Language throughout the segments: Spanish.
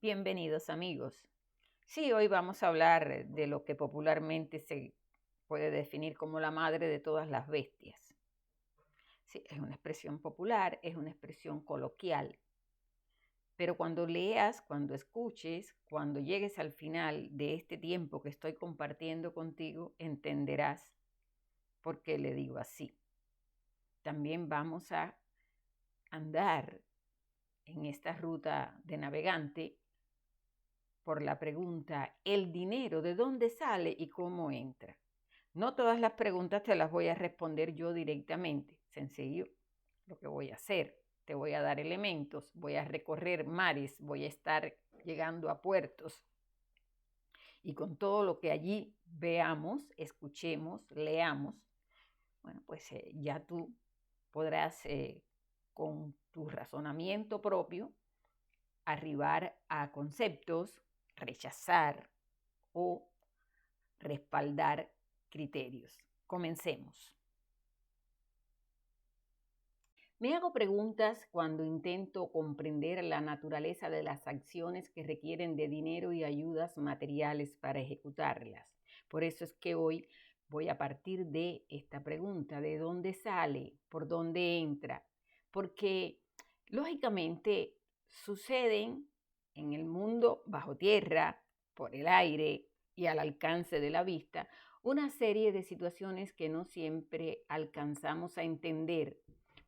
Bienvenidos amigos. Sí, hoy vamos a hablar de lo que popularmente se puede definir como la madre de todas las bestias. Sí, es una expresión popular, es una expresión coloquial. Pero cuando leas, cuando escuches, cuando llegues al final de este tiempo que estoy compartiendo contigo, entenderás por qué le digo así. También vamos a andar en esta ruta de navegante por la pregunta, ¿el dinero de dónde sale y cómo entra? No todas las preguntas te las voy a responder yo directamente, sencillo. Lo que voy a hacer, te voy a dar elementos, voy a recorrer mares, voy a estar llegando a puertos. Y con todo lo que allí veamos, escuchemos, leamos, bueno, pues ya tú podrás con tu razonamiento propio arribar a conceptos, rechazar o respaldar criterios. Comencemos. Me hago preguntas cuando intento comprender la naturaleza de las acciones que requieren de dinero y ayudas materiales para ejecutarlas. Por eso es que hoy voy a partir de esta pregunta, ¿de dónde sale? ¿Por dónde entra? Porque lógicamente suceden en el mundo bajo tierra, por el aire y al alcance de la vista, una serie de situaciones que no siempre alcanzamos a entender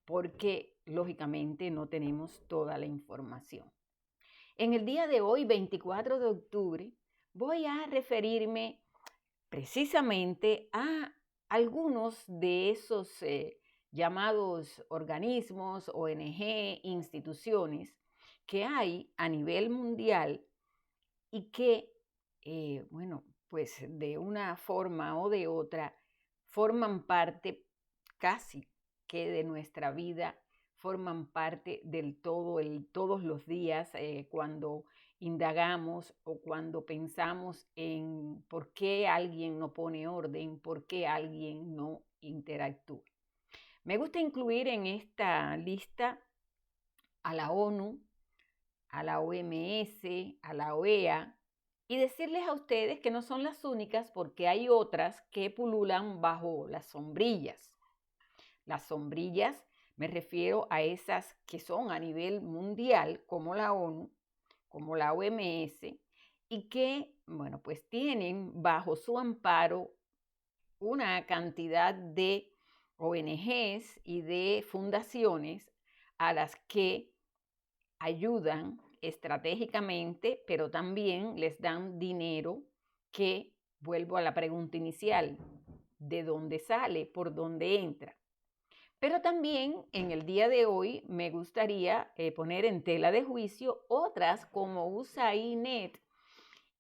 porque lógicamente no tenemos toda la información. En el día de hoy, 24 de octubre, voy a referirme precisamente a algunos de esos llamados organismos, ONG, instituciones que hay a nivel mundial y que, bueno, pues de una forma o de otra forman parte casi que de nuestra vida, forman parte del todo, todos los días cuando indagamos o cuando pensamos en por qué alguien no pone orden, por qué alguien no interactúa. Me gusta incluir en esta lista a la ONU, a la OMS, a la OEA, y decirles a ustedes que no son las únicas porque hay otras que pululan bajo las sombrillas. Las sombrillas me refiero a esas que son a nivel mundial, como la ONU, como la OMS, y que, bueno, pues tienen bajo su amparo una cantidad de ONGs y de fundaciones a las que ayudan estratégicamente, pero también les dan dinero que, vuelvo a la pregunta inicial, ¿de dónde sale? ¿Por dónde entra? Pero también en el día de hoy me gustaría poner en tela de juicio otras como USAID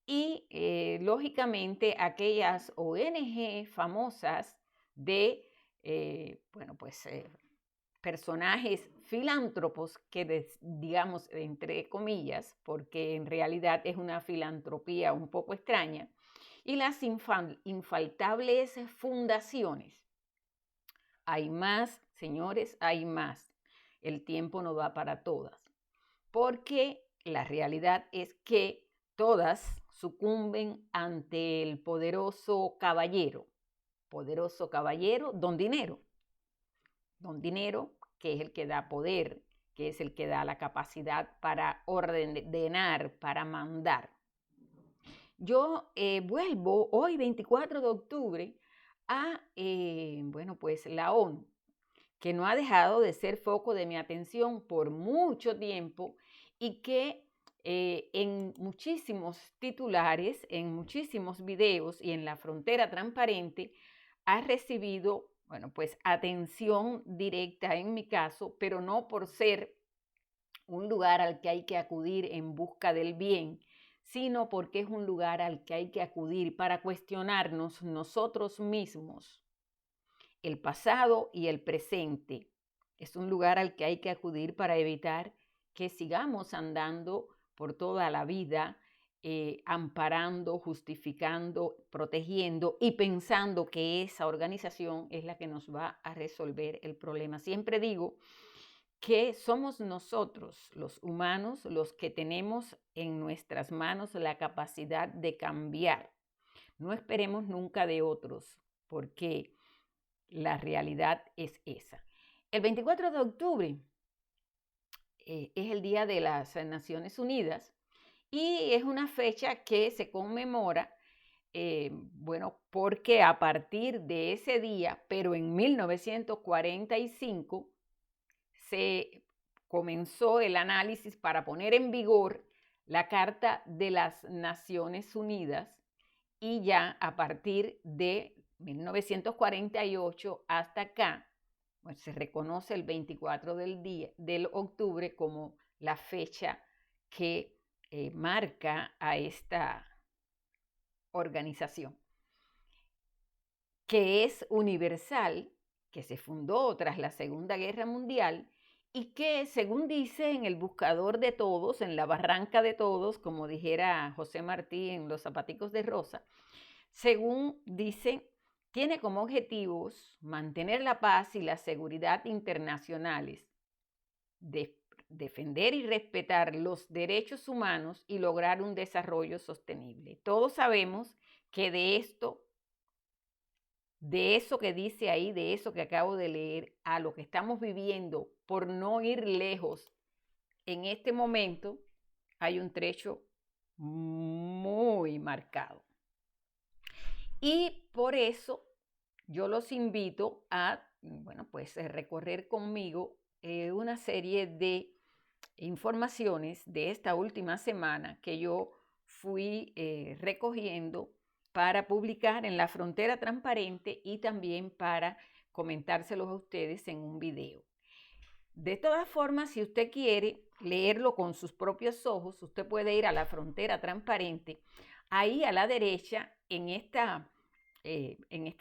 y lógicamente aquellas ONG famosas de, bueno, pues personajes filántropos que digamos entre comillas, porque en realidad es una filantropía un poco extraña, y las infaltables fundaciones. Hay más, señores, hay más. El tiempo no da para todas, porque la realidad es que todas sucumben ante el poderoso caballero, don dinero. Don dinero, que es el que da poder, que es el que da la capacidad para ordenar, para mandar. Yo vuelvo hoy, 24 de octubre, a, bueno, pues la ONU, que no ha dejado de ser foco de mi atención por mucho tiempo y que en muchísimos titulares, en muchísimos videos y en la frontera transparente ha recibido, bueno, pues atención directa en mi caso, pero no por ser un lugar al que hay que acudir en busca del bien, sino porque es un lugar al que hay que acudir para cuestionarnos nosotros mismos, el pasado y el presente. Es un lugar al que hay que acudir para evitar que sigamos andando por toda la vida amparando, justificando, protegiendo y pensando que esa organización es la que nos va a resolver el problema. Siempre digo que somos nosotros, los humanos, los que tenemos en nuestras manos la capacidad de cambiar. No esperemos nunca de otros, porque la realidad es esa. El 24 de octubre es el Día de las Naciones Unidas y es una fecha que se conmemora, porque a partir de ese día, pero en 1945, se comenzó el análisis para poner en vigor la Carta de las Naciones Unidas y ya a partir de 1948 hasta acá, pues, se reconoce el 24 del octubre como la fecha que marca a esta organización, que es universal, que se fundó tras la Segunda Guerra Mundial y que, según dice en el buscador de todos, en la barranca de todos, como dijera José Martí en Los Zapaticos de Rosa, según dice, tiene como objetivos mantener la paz y la seguridad internacionales, defender y respetar los derechos humanos y lograr un desarrollo sostenible. Todos sabemos que de eso que dice ahí, de eso que acabo de leer, a lo que estamos viviendo, por no ir lejos, en este momento hay un trecho muy marcado. Y por eso yo los invito a, recorrer conmigo una serie de informaciones de esta última semana que yo fui recogiendo para publicar en La Frontera Transparente y también para comentárselos a ustedes en un video. De todas formas, si usted quiere leerlo con sus propios ojos, usted puede ir a La Frontera Transparente. Ahí a la derecha, en esta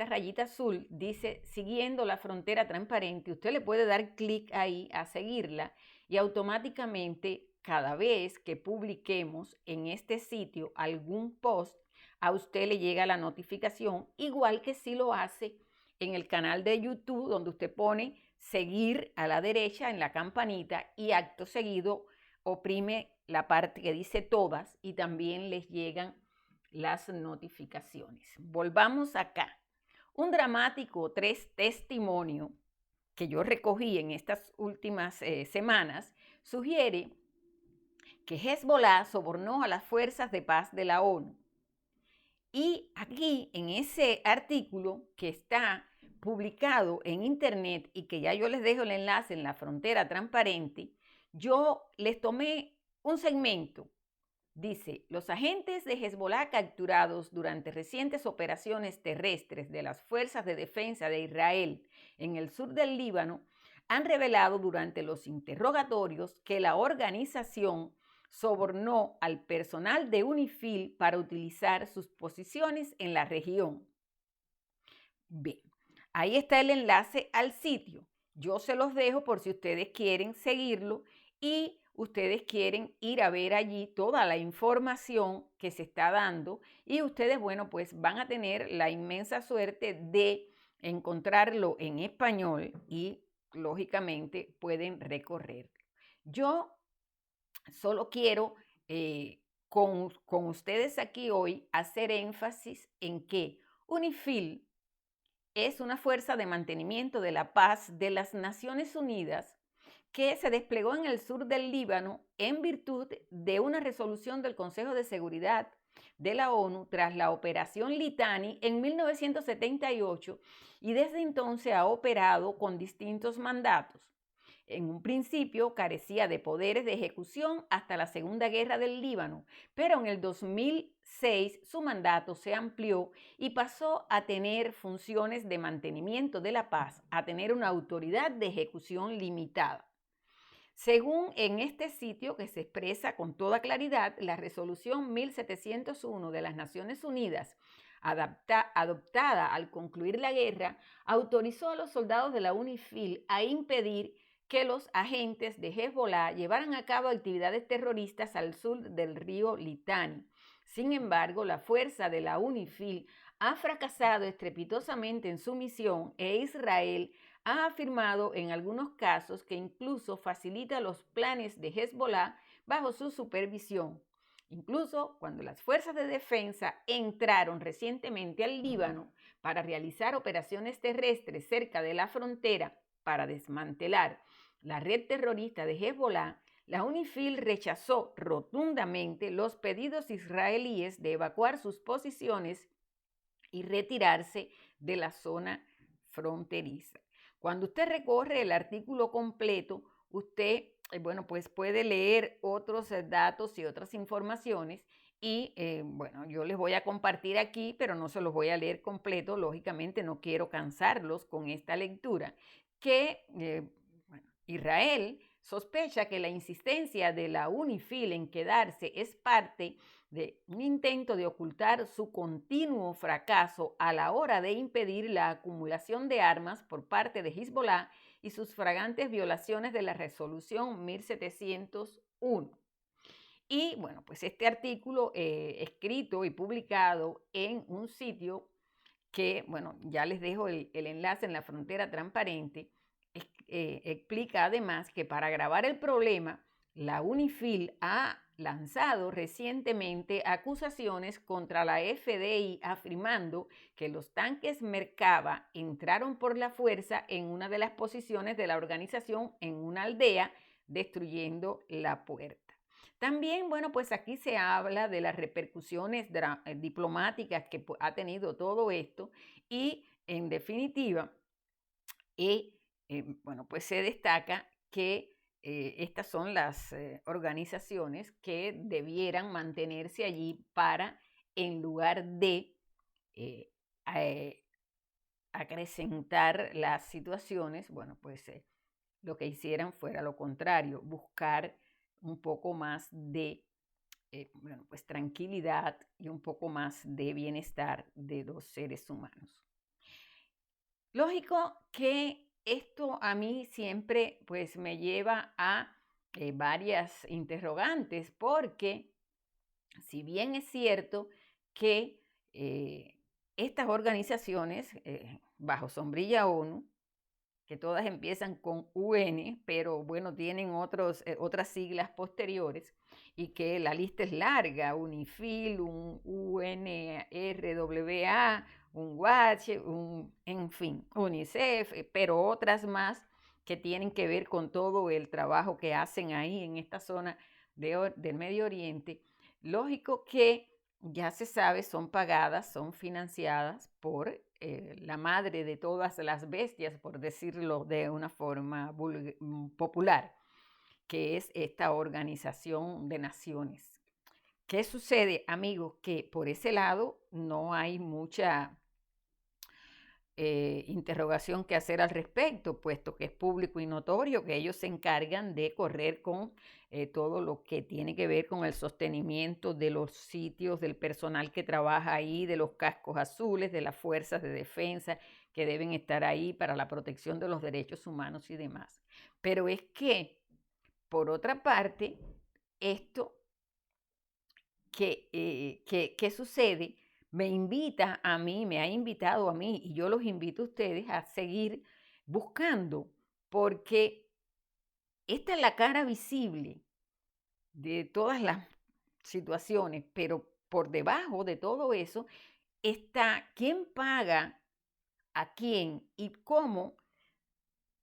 rayita azul, dice Siguiendo la Frontera Transparente. Usted le puede dar clic ahí a seguirla y automáticamente cada vez que publiquemos en este sitio algún post, a usted le llega la notificación, igual que si lo hace en el canal de YouTube, donde usted pone seguir a la derecha en la campanita y acto seguido oprime la parte que dice todas y también les llegan las notificaciones. Volvamos acá. Un dramático testimonio que yo recogí en estas últimas semanas sugiere que Hezbollah sobornó a las fuerzas de paz de la ONU. Y aquí, en ese artículo que está publicado en internet y que ya yo les dejo el enlace en La Frontera Transparente, yo les tomé un segmento. Dice, los agentes de Hezbollah capturados durante recientes operaciones terrestres de las Fuerzas de Defensa de Israel en el sur del Líbano han revelado durante los interrogatorios que la organización sobornó al personal de UNIFIL para utilizar sus posiciones en la región. Bien, ahí está el enlace al sitio. Yo se los dejo por si ustedes quieren seguirlo y ustedes quieren ir a ver allí toda la información que se está dando y ustedes, pues van a tener la inmensa suerte de encontrarlo en español y, lógicamente, pueden recorrer. Yo solo quiero con ustedes aquí hoy hacer énfasis en que UNIFIL es una fuerza de mantenimiento de la paz de las Naciones Unidas que se desplegó en el sur del Líbano en virtud de una resolución del Consejo de Seguridad de la ONU tras la Operación Litani en 1978 y desde entonces ha operado con distintos mandatos. En un principio carecía de poderes de ejecución hasta la Segunda Guerra del Líbano, pero en el 2006 su mandato se amplió y pasó a tener funciones de mantenimiento de la paz, a tener una autoridad de ejecución limitada. Según en este sitio que se expresa con toda claridad, la resolución 1701 de las Naciones Unidas, adoptada al concluir la guerra, autorizó a los soldados de la UNIFIL a impedir que los agentes de Hezbollah llevaran a cabo actividades terroristas al sur del río Litani. Sin embargo, la fuerza de la UNIFIL ha fracasado estrepitosamente en su misión e Israel ha afirmado en algunos casos que incluso facilita los planes de Hezbollah bajo su supervisión. Incluso cuando las fuerzas de defensa entraron recientemente al Líbano para realizar operaciones terrestres cerca de la frontera para desmantelar la red terrorista de Hezbollah, la UNIFIL rechazó rotundamente los pedidos israelíes de evacuar sus posiciones y retirarse de la zona fronteriza. Cuando usted recorre el artículo completo, usted, pues puede leer otros datos y otras informaciones y, yo les voy a compartir aquí, pero no se los voy a leer completo, lógicamente no quiero cansarlos con esta lectura, que Israel sospecha que la insistencia de la UNIFIL en quedarse es parte de un intento de ocultar su continuo fracaso a la hora de impedir la acumulación de armas por parte de Hezbollah y sus flagrantes violaciones de la resolución 1701. Y pues este artículo escrito y publicado en un sitio que, ya les dejo el enlace en La Frontera Transparente, explica además que para agravar el problema, la UNIFIL ha lanzado recientemente acusaciones contra la FDI afirmando que los tanques Merkava entraron por la fuerza en una de las posiciones de la organización en una aldea, destruyendo la puerta. También, pues aquí se habla de las repercusiones diplomáticas que ha tenido todo esto y, en definitiva, pues se destaca que estas son las organizaciones que debieran mantenerse allí para, en lugar de acrecentar las situaciones, lo que hicieran fuera lo contrario, buscar un poco más de tranquilidad y un poco más de bienestar de los seres humanos. Lógico que esto a mí siempre me lleva a varias interrogantes, porque si bien es cierto que estas organizaciones bajo sombrilla ONU, que todas empiezan con UN, pero tienen otras siglas posteriores, y que la lista es larga: UNIFIL, un UNRWA, un WACH, en fin, UNICEF, pero otras más que tienen que ver con todo el trabajo que hacen ahí en esta zona del Medio Oriente. Lógico que ya se sabe, son pagadas, son financiadas por la madre de todas las bestias, por decirlo de una forma popular, que es esta Organización de Naciones. ¿Qué sucede, amigos? Que por ese lado no hay mucha interrogación que hacer al respecto, puesto que es público y notorio que ellos se encargan de correr con todo lo que tiene que ver con el sostenimiento de los sitios, del personal que trabaja ahí, de los cascos azules, de las fuerzas de defensa que deben estar ahí para la protección de los derechos humanos y demás. Pero es que, por otra parte, esto que sucede me ha invitado a mí, y yo los invito a ustedes a seguir buscando, porque esta es la cara visible de todas las situaciones, pero por debajo de todo eso está quién paga a quién y cómo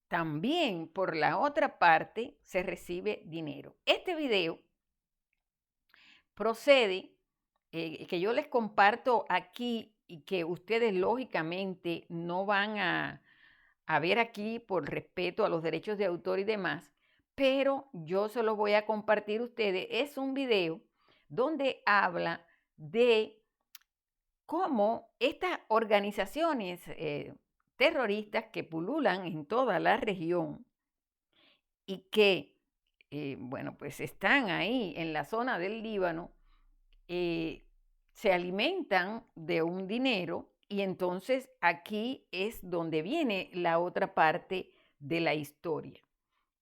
también por la otra parte se recibe dinero. Este video procede, que yo les comparto aquí y que ustedes lógicamente no van a ver aquí por respeto a los derechos de autor y demás, pero yo se los voy a compartir a ustedes. Es un video donde habla de cómo estas organizaciones terroristas que pululan en toda la región y que, están ahí en la zona del Líbano, se alimentan de un dinero, y entonces aquí es donde viene la otra parte de la historia,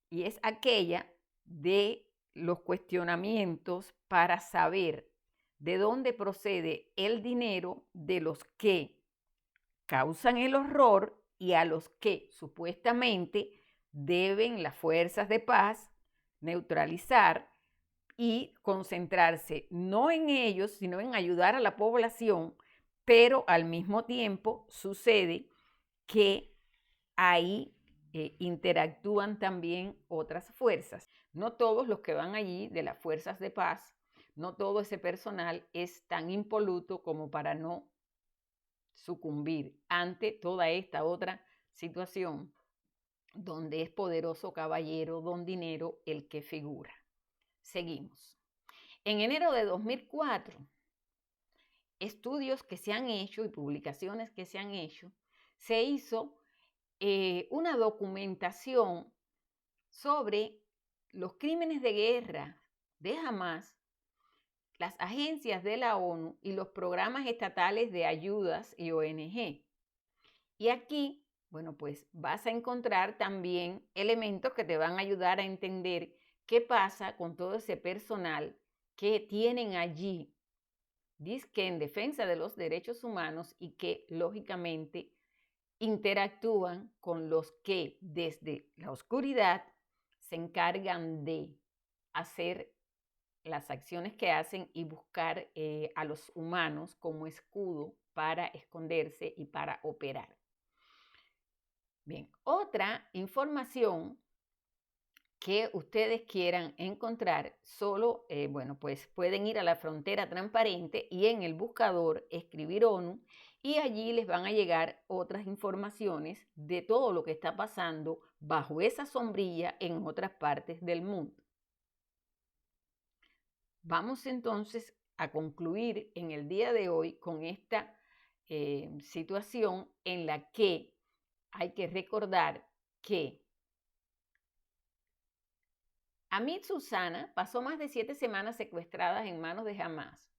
y es aquella de los cuestionamientos para saber de dónde procede el dinero de los que causan el horror y a los que supuestamente deben las fuerzas de paz neutralizar y concentrarse no en ellos, sino en ayudar a la población, pero al mismo tiempo sucede que ahí interactúan también otras fuerzas. No todos los que van allí de las fuerzas de paz, no todo ese personal es tan impoluto como para no sucumbir ante toda esta otra situación donde es poderoso caballero don dinero el que figura. Seguimos. En enero de 2004, estudios que se han hecho y publicaciones que se han hecho, se hizo una documentación sobre los crímenes de guerra de Hamás, las agencias de la ONU y los programas estatales de ayudas y ONG. Y aquí, bueno, pues vas a encontrar también elementos que te van a ayudar a entender qué pasa con todo ese personal que tienen allí, dizque en defensa de los derechos humanos y que lógicamente interactúan con los que desde la oscuridad se encargan de hacer las acciones que hacen y buscar a los humanos como escudo para esconderse y para operar. Bien, otra información que ustedes quieran encontrar, solo, bueno, pues pueden ir a la frontera transparente y en el buscador escribir ONU y allí les van a llegar otras informaciones de todo lo que está pasando bajo esa sombrilla en otras partes del mundo. Vamos entonces a concluir en el día de hoy con esta situación en la que hay que recordar que Amit Susana pasó más de 7 semanas secuestradas en manos de Hamás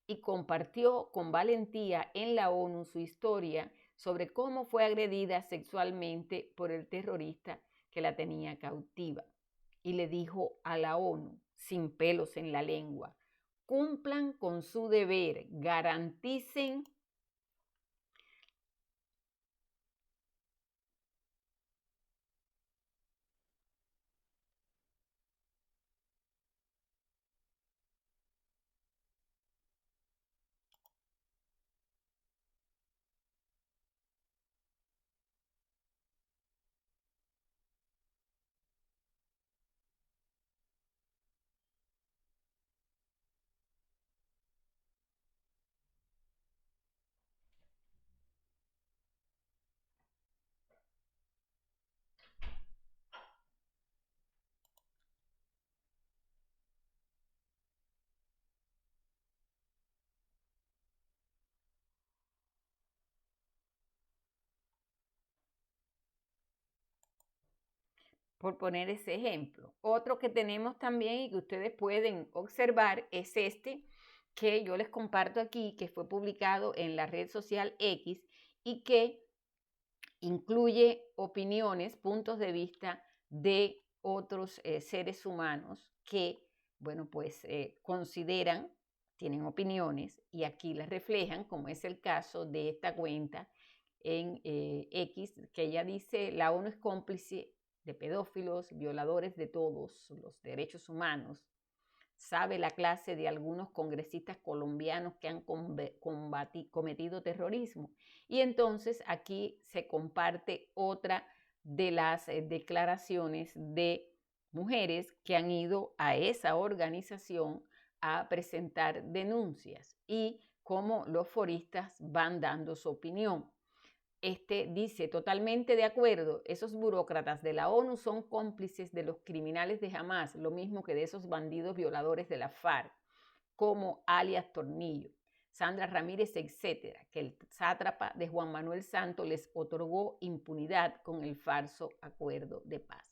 y compartió con valentía en la ONU su historia sobre cómo fue agredida sexualmente por el terrorista que la tenía cautiva. Y le dijo a la ONU, sin pelos en la lengua, cumplan con su deber, garanticen por poner ese ejemplo. Otro que tenemos también y que ustedes pueden observar es este que yo les comparto aquí, que fue publicado en la red social X y que incluye opiniones, puntos de vista de otros seres humanos que, bueno, pues consideran, tienen opiniones y aquí las reflejan, como es el caso de esta cuenta en X, que ella dice, la ONU es cómplice de pedófilos, violadores de todos los derechos humanos. Sabe la clase de algunos congresistas colombianos que han cometido terrorismo. Y entonces aquí se comparte otra de las declaraciones de mujeres que han ido a esa organización a presentar denuncias y cómo los foristas van dando su opinión. Dice, totalmente de acuerdo, esos burócratas de la ONU son cómplices de los criminales de Hamás, lo mismo que de esos bandidos violadores de la FARC, como alias Tornillo, Sandra Ramírez, etcétera, que el sátrapa de Juan Manuel Santos les otorgó impunidad con el falso acuerdo de paz.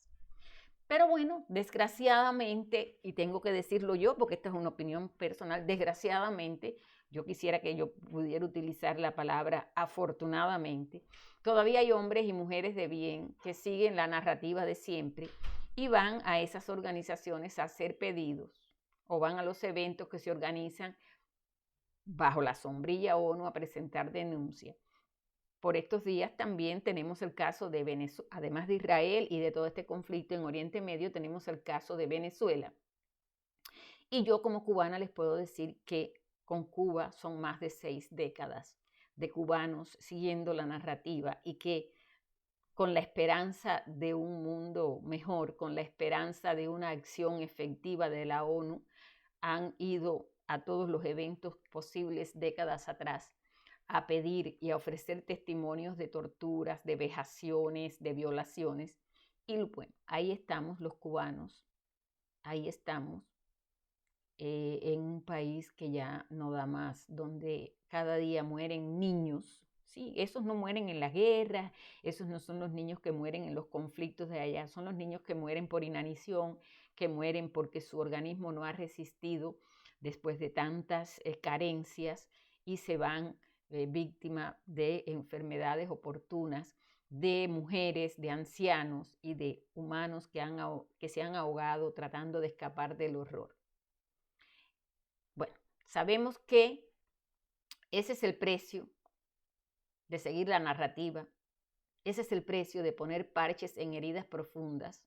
Pero bueno, desgraciadamente, y tengo que decirlo yo porque esta es una opinión personal, desgraciadamente, yo quisiera que yo pudiera utilizar la palabra afortunadamente, todavía hay hombres y mujeres de bien que siguen la narrativa de siempre y van a esas organizaciones a hacer pedidos o van a los eventos que se organizan bajo la sombrilla ONU a presentar denuncias. por estos días también tenemos el caso de Venezuela, además de Israel y de todo este conflicto en Oriente Medio, tenemos el caso de Venezuela. Y yo como cubana les puedo decir que con Cuba son más de 6 décadas de cubanos siguiendo la narrativa y que con la esperanza de un mundo mejor, con la esperanza de una acción efectiva de la ONU, han ido a todos los eventos posibles décadas atrás a pedir y a ofrecer testimonios de torturas, de vejaciones, de violaciones. Y bueno, ahí estamos los cubanos, ahí estamos en un país que ya no da más, donde cada día mueren niños. Sí, esos no mueren en la guerra, esos no son los niños que mueren en los conflictos de allá, son los niños que mueren por inanición, que mueren porque su organismo no ha resistido después de tantas carencias y se van víctimas de enfermedades oportunas, de mujeres, de ancianos y de humanos que se han ahogado tratando de escapar del horror. Bueno, sabemos que ese es el precio de seguir la narrativa, ese es el precio de poner parches en heridas profundas,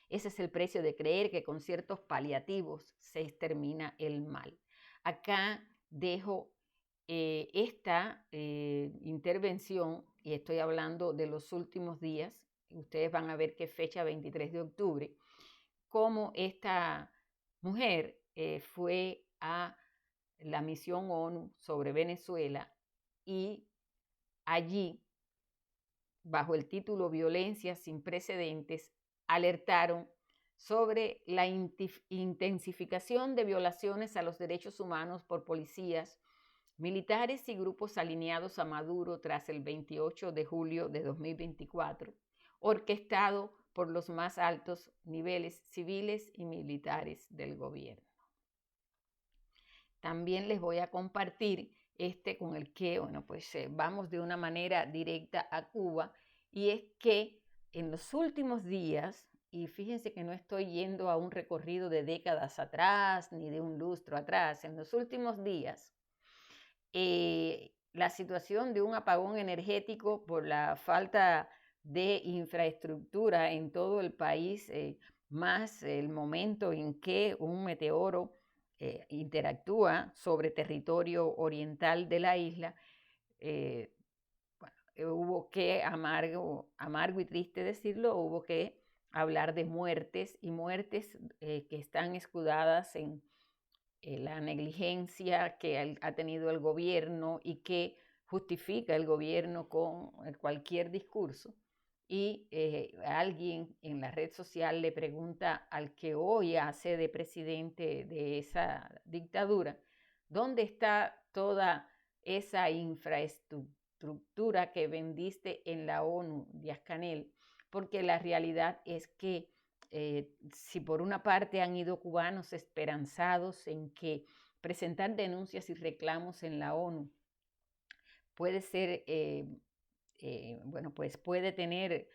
ese es el precio de creer que con ciertos paliativos se extermina el mal. Acá dejo esta intervención, y estoy hablando de los últimos días, ustedes van a ver qué fecha, 23 de octubre, cómo esta mujer fue a la misión ONU sobre Venezuela y allí, bajo el título Violencia sin precedentes, alertaron sobre la intensificación de violaciones a los derechos humanos por policías, militares y grupos alineados a Maduro tras el 28 de julio de 2024, orquestado por los más altos niveles civiles y militares del gobierno. También les voy a compartir con el que, bueno, pues vamos de una manera directa a Cuba, y es que en los últimos días, y fíjense que no estoy yendo a un recorrido de décadas atrás ni de un lustro atrás, en los últimos días, la situación de un apagón energético por la falta de infraestructura en todo el país, más el momento en que un meteoro interactúa sobre territorio oriental de la isla, hubo que, amargo y triste decirlo, hubo que hablar de muertes y muertes que están escudadas en la negligencia que ha tenido el gobierno y que justifica el gobierno con cualquier discurso. Y alguien en la red social le pregunta al que hoy hace de presidente de esa dictadura, ¿dónde está toda esa infraestructura que vendiste en la ONU, Díaz-Canel? Porque la realidad es que si por una parte han ido cubanos esperanzados en que presentar denuncias y reclamos en la ONU puede ser bueno, pues puede tener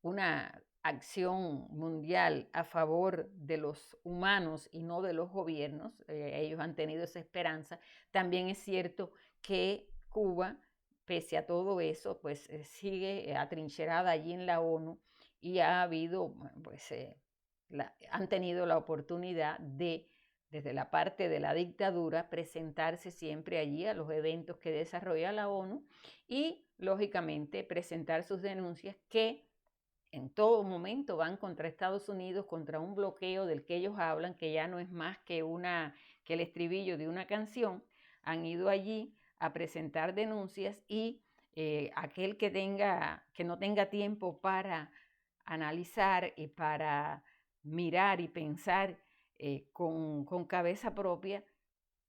una acción mundial a favor de los humanos y no de los gobiernos, ellos han tenido esa esperanza. También es cierto que Cuba, pese a todo eso, pues sigue atrincherada allí en la ONU y ha habido, pues han tenido la oportunidad de, desde la parte de la dictadura, presentarse siempre allí a los eventos que desarrolla la ONU y lógicamente presentar sus denuncias que en todo momento van contra Estados Unidos, contra un bloqueo del que ellos hablan, que ya no es más que el estribillo de una canción. Han ido allí a presentar denuncias y aquel que no tenga tiempo para analizar y para mirar y pensar con cabeza propia,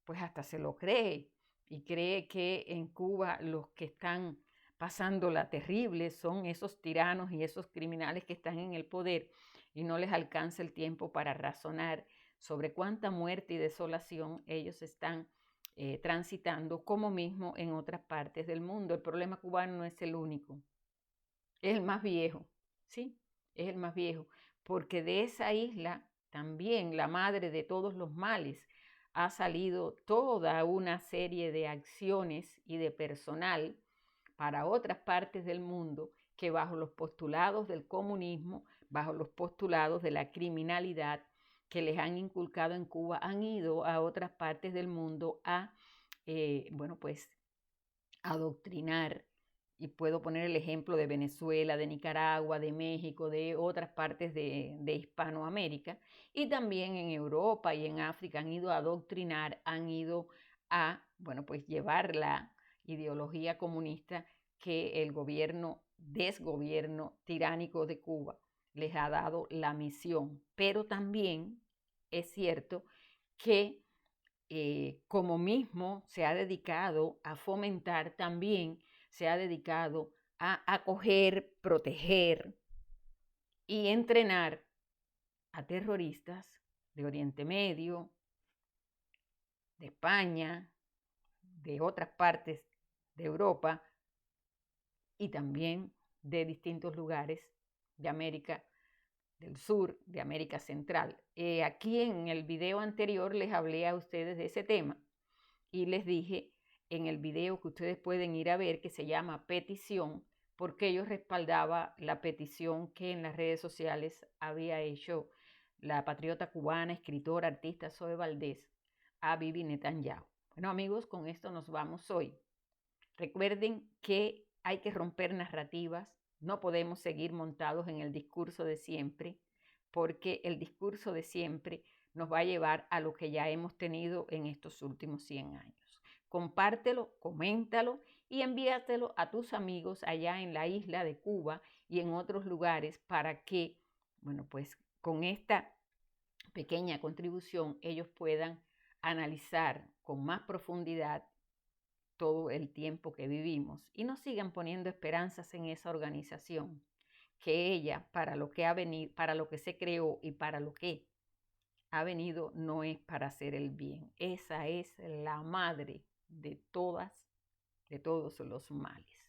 pues hasta se lo cree y cree que en Cuba los que están pasándola terrible son esos tiranos y esos criminales que están en el poder y no les alcanza el tiempo para razonar sobre cuánta muerte y desolación ellos están transitando, como mismo en otras partes del mundo. El problema cubano no es el único, es el más viejo, ¿sí? Es el más viejo, porque de esa isla también la madre de todos los males ha salido toda una serie de acciones y de personal para otras partes del mundo que bajo los postulados del comunismo, bajo los postulados de la criminalidad que les han inculcado en Cuba, han ido a otras partes del mundo a, pues, adoctrinar. Y puedo poner el ejemplo de Venezuela, de Nicaragua, de México, de otras partes de Hispanoamérica. Y también en Europa y en África han ido a adoctrinar, han ido a, pues llevar la ideología comunista que el desgobierno tiránico de Cuba les ha dado la misión. Pero también es cierto que como mismo se ha dedicado a fomentar, también se ha dedicado a acoger, proteger y entrenar a terroristas de Oriente Medio, de España, de otras partes de Europa y también de distintos lugares de América del Sur, de América Central. Aquí en el video anterior les hablé a ustedes de ese tema y les dije en el video que ustedes pueden ir a ver, que se llama Petición, porque yo respaldaba la petición que en las redes sociales había hecho la patriota cubana, escritora, artista Zoe Valdés a Bibi Netanyahu. Bueno, amigos, con esto nos vamos hoy. Recuerden que hay que romper narrativas, no podemos seguir montados en el discurso de siempre, porque el discurso de siempre nos va a llevar a lo que ya hemos tenido en estos últimos 100 años. Compártelo, coméntalo y envíatelo a tus amigos allá en la isla de Cuba y en otros lugares para que, pues con esta pequeña contribución ellos puedan analizar con más profundidad todo el tiempo que vivimos y no sigan poniendo esperanzas en esa organización, que ella, para lo que ha venido, para lo que se creó y para lo que ha venido, no es para hacer el bien. Esa es la madre de todos los males.